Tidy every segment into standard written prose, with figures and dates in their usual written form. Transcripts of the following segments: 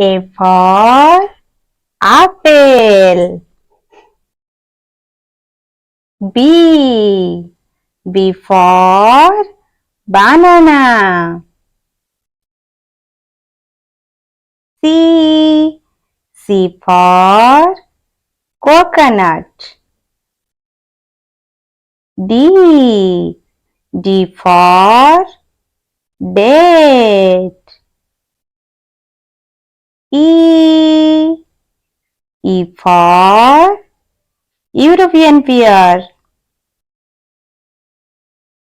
A for apple. B. B for banana. C. C for coconut. D. D for date. E. E for European pear.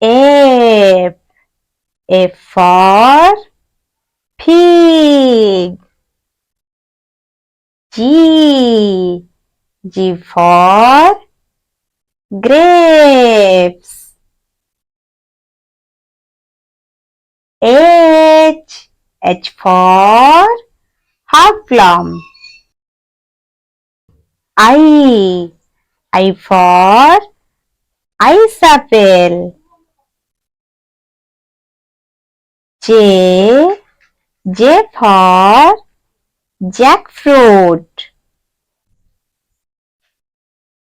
F. F for pig. G. G for grapes. H. H for half plum. I. I for ice apple. J. J for jackfruit.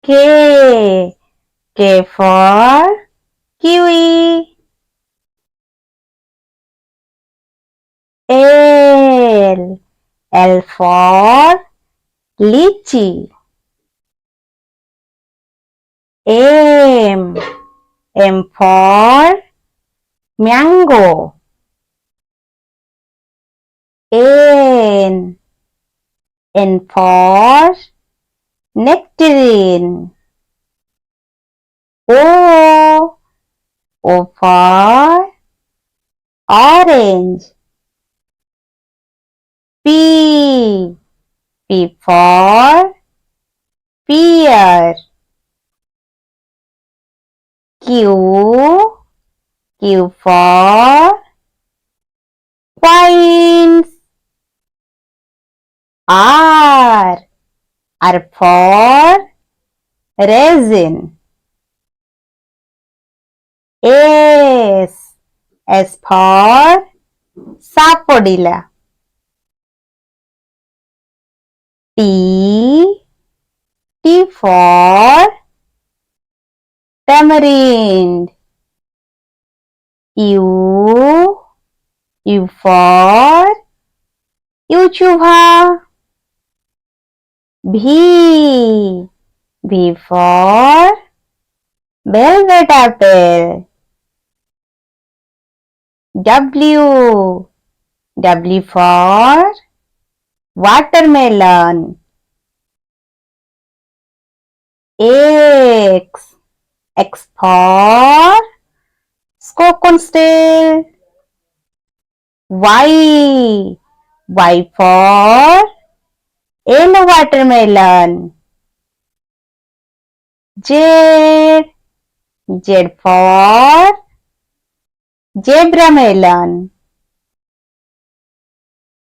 K. K for kiwi. L. L for lychee. M. M for mango. N. N for nectarine. O. O for orange. P. P for pear. Q. Q for quince. R. R for raisin. S. S for sapodilla. T. T for tamarind. U. U for yuchuva. V. V for velvet apple. W. W for watermelon. X. X for coconut. Y. Y for yellow watermelon. Z. Z for zebra melon.